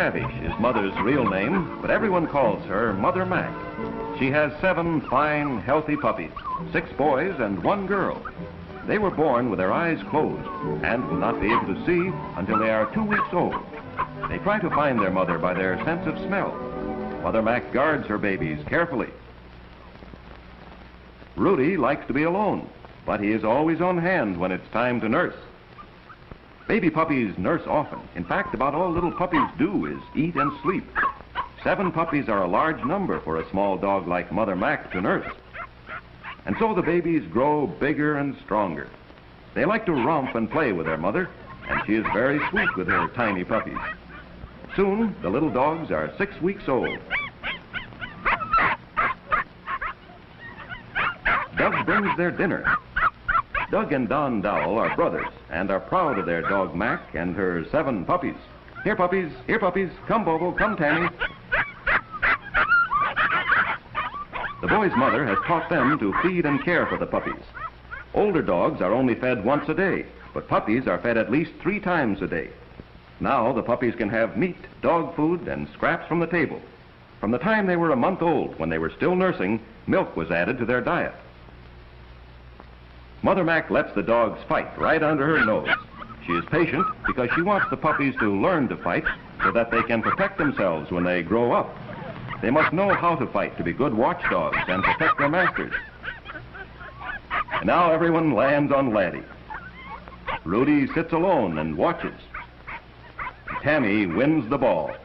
Lavish is Mother's real name, but everyone calls her Mother Mack. She has 7 fine, healthy puppies, 6 boys and 1 girl. They were born with their eyes closed and will not be able to see until they are 2 weeks old. They try to find their mother by their sense of smell. Mother Mack guards her babies carefully. Rudy likes to be alone, but he is always on hand when it's time to nurse. Baby puppies nurse often. In fact, about all little puppies do is eat and sleep. 7 puppies are a large number for a small dog like Mother Mack to nurse. And so the babies grow bigger and stronger. They like to romp and play with their mother, and she is very sweet with her tiny puppies. Soon, the little dogs are 6 weeks old. Doug brings their dinner. Doug and Don Dowell are brothers and are proud of their dog Mack and her 7 puppies. Here, puppies, here, puppies. Come, Bobo, come, Tammy. The boys' mother has taught them to feed and care for the puppies. Older dogs are only fed once a day, but puppies are fed at least 3 times a day. Now the puppies can have meat, dog food, and scraps from the table. From the time they were a month old, when they were still nursing, milk was added to their diet. Mother Mack lets the dogs fight right under her nose. She is patient because she wants the puppies to learn to fight so that they can protect themselves when they grow up. They must know how to fight to be good watchdogs and protect their masters. And now everyone lands on Laddie. Rudy sits alone and watches. Tammy wins the ball.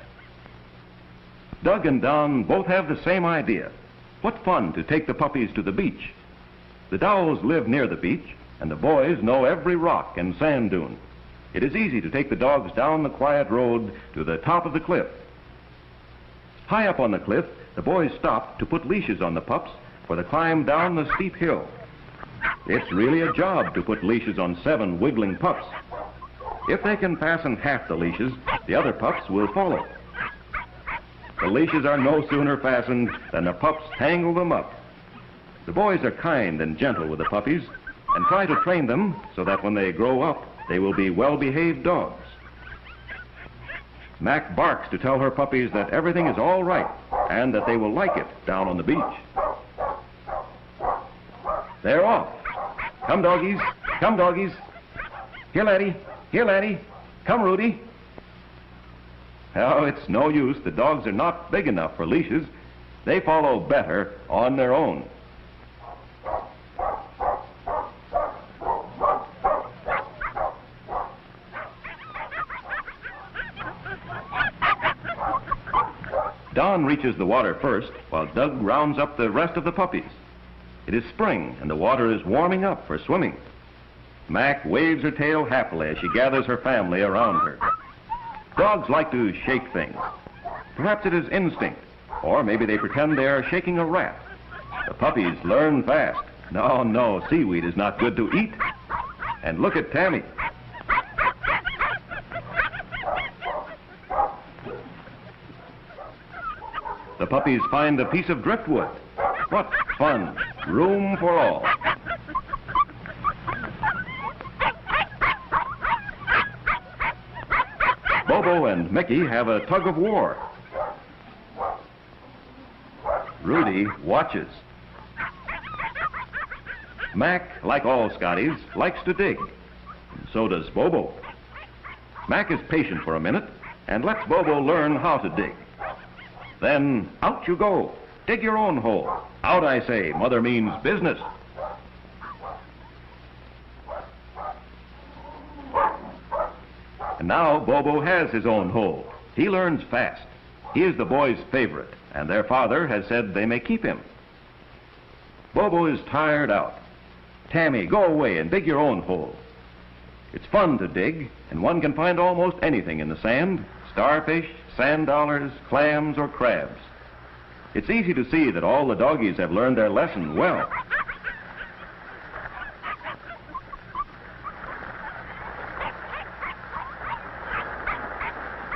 Doug and Don both have the same idea. What fun to take the puppies to the beach. The Dowells live near the beach, and the boys know every rock and sand dune. It is easy to take the dogs down the quiet road to the top of the cliff. High up on the cliff, the boys stop to put leashes on the pups for the climb down the steep hill. It's really a job to put leashes on 7 wiggling pups. If they can fasten half the leashes, the other pups will follow. The leashes are no sooner fastened than the pups tangle them up. The boys are kind and gentle with the puppies and try to train them so that when they grow up, they will be well-behaved dogs. Mack barks to tell her puppies that everything is all right and that they will like it down on the beach. They're off. Come, doggies. Come, doggies. Here, Laddie. Here, Laddie. Come, Rudy. Oh, it's no use. The dogs are not big enough for leashes. They follow better on their own. Don reaches the water first, while Doug rounds up the rest of the puppies. It is spring, and the water is warming up for swimming. Mack waves her tail happily as she gathers her family around her. Dogs like to shake things. Perhaps it is instinct, or maybe they pretend they are shaking a rat. The puppies learn fast. No, seaweed is not good to eat. And look at Tammy. The puppies find a piece of driftwood. What fun! Room for all. Bobo and Mickey have a tug of war. Rudy watches. Mack, like all Scotties, likes to dig. And so does Bobo. Mack is patient for a minute and lets Bobo learn how to dig. Then out you go. Dig your own hole. Out, I say. Mother means business. And now Bobo has his own hole. He learns fast. He is the boys' favorite, and their father has said they may keep him. Bobo is tired out. Tammy, go away and dig your own hole. It's fun to dig, and one can find almost anything in the sand: starfish, sand dollars, clams, or crabs. It's easy to see that all the doggies have learned their lesson well.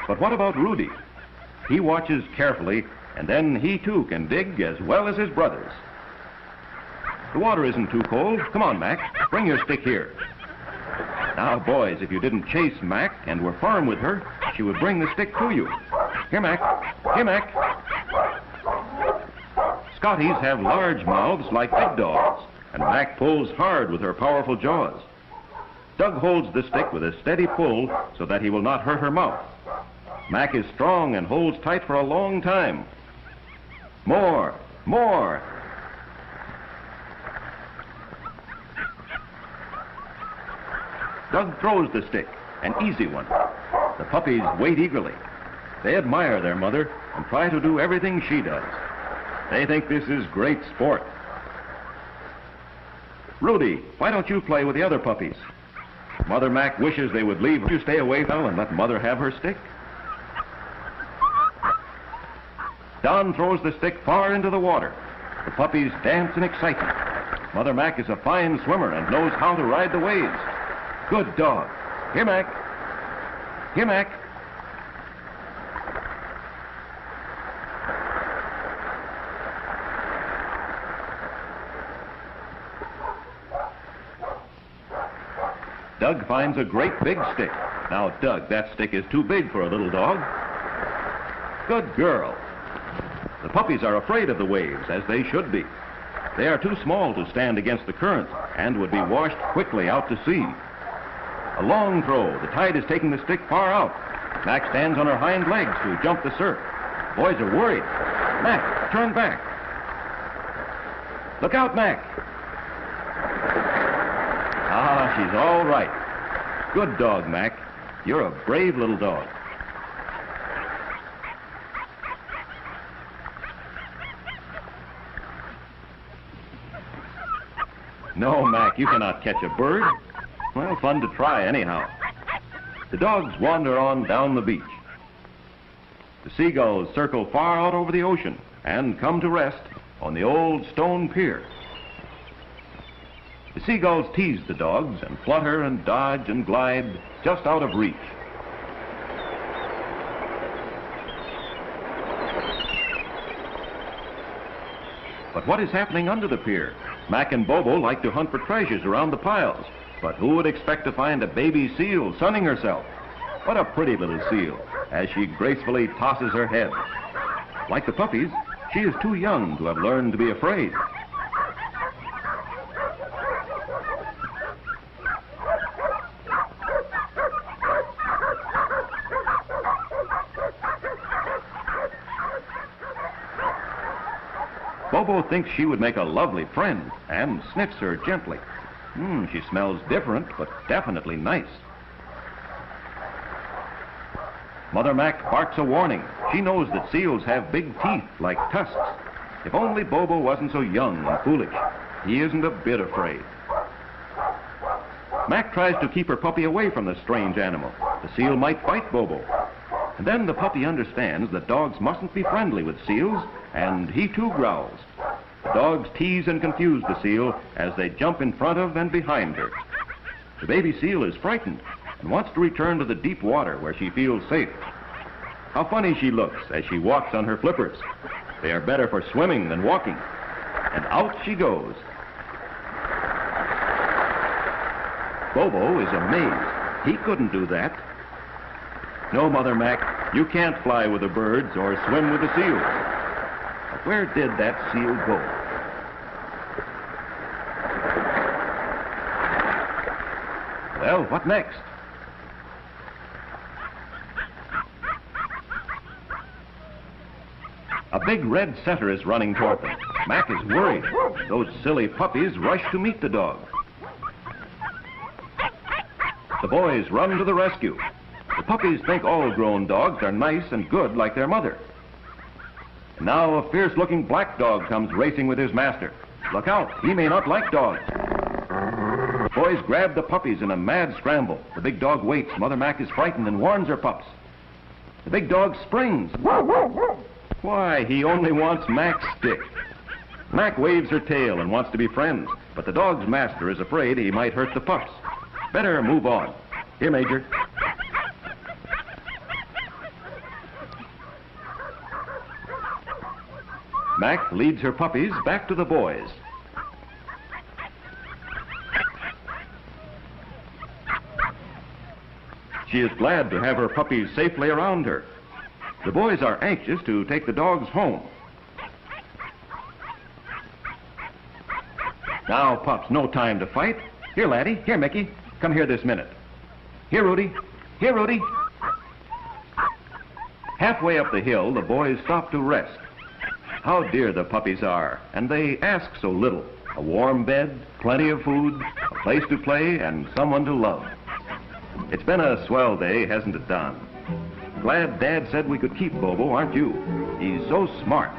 But what about Rudy? He watches carefully, and then he too can dig as well as his brothers. The water isn't too cold. Come on, Mack. Bring your stick here. Now, boys, if you didn't chase Mack and were firm with her, she would bring the stick to you. Here, Mack. Here, Mack. Scotties have large mouths like big dogs, and Mack pulls hard with her powerful jaws. Doug holds the stick with a steady pull so that he will not hurt her mouth. Mack is strong and holds tight for a long time. More, more. Doug throws the stick, an easy one. The puppies wait eagerly. They admire their mother and try to do everything she does. They think this is great sport. Rudy, why don't you play with the other puppies? Mother Mack wishes they would leave you stay away now and let Mother have her stick. Don throws the stick far into the water. The puppies dance in excitement. Mother Mack is a fine swimmer and knows how to ride the waves. Good dog. Here, Mack. Here, Mack. Doug finds a great big stick. Now, Doug, that stick is too big for a little dog. Good girl. The puppies are afraid of the waves, as they should be. They are too small to stand against the current and would be washed quickly out to sea. A long throw. The tide is taking the stick far out. Mack stands on her hind legs to jump the surf. Boys are worried. Mack, turn back. Look out, Mack. Ah, she's all right. Good dog, Mack. You're a brave little dog. No, Mack, you cannot catch a bird. Well, fun to try anyhow. The dogs wander on down the beach. The seagulls circle far out over the ocean and come to rest on the old stone pier. The seagulls tease the dogs and flutter and dodge and glide just out of reach. But what is happening under the pier? Mack and Bobo like to hunt for treasures around the piles, but who would expect to find a baby seal sunning herself? What a pretty little seal, as she gracefully tosses her head. Like the puppies, she is too young to have learned to be afraid. Bobo thinks she would make a lovely friend and sniffs her gently. She smells different, but definitely nice. Mother Mack barks a warning. She knows that seals have big teeth like tusks. If only Bobo wasn't so young and foolish. He isn't a bit afraid. Mack tries to keep her puppy away from the strange animal. The seal might bite Bobo. And then the puppy understands that dogs mustn't be friendly with seals, and he too growls. The dogs tease and confuse the seal as they jump in front of and behind her. The baby seal is frightened and wants to return to the deep water where she feels safe. How funny she looks as she walks on her flippers. They are better for swimming than walking. And out she goes. Bobo is amazed. He couldn't do that. No, Mother Mack, you can't fly with the birds or swim with the seals. But where did that seal go? Well, what next? A big red setter is running toward them. Mack is worried. Those silly puppies rush to meet the dog. The boys run to the rescue. The puppies think all grown dogs are nice and good like their mother. Now a fierce-looking black dog comes racing with his master. Look out, he may not like dogs. The boys grab the puppies in a mad scramble. The big dog waits. Mother Mack is frightened and warns her pups. The big dog springs. Why, he only wants Mack's stick. Mack waves her tail and wants to be friends, but the dog's master is afraid he might hurt the pups. Better move on. Here, Major. Mack leads her puppies back to the boys. She is glad to have her puppies safely around her. The boys are anxious to take the dogs home. Now, pups, no time to fight. Here, laddie. Here, Mickey. Come here this minute. Here, Rudy. Here, Rudy. Halfway up the hill, the boys stop to rest. How dear the puppies are, and they ask so little. A warm bed, plenty of food, a place to play, and someone to love. It's been a swell day, hasn't it, Don? Glad Dad said we could keep Bobo, aren't you? He's so smart.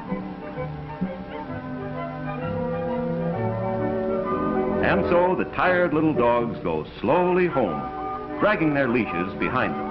And so the tired little dogs go slowly home, dragging their leashes behind them.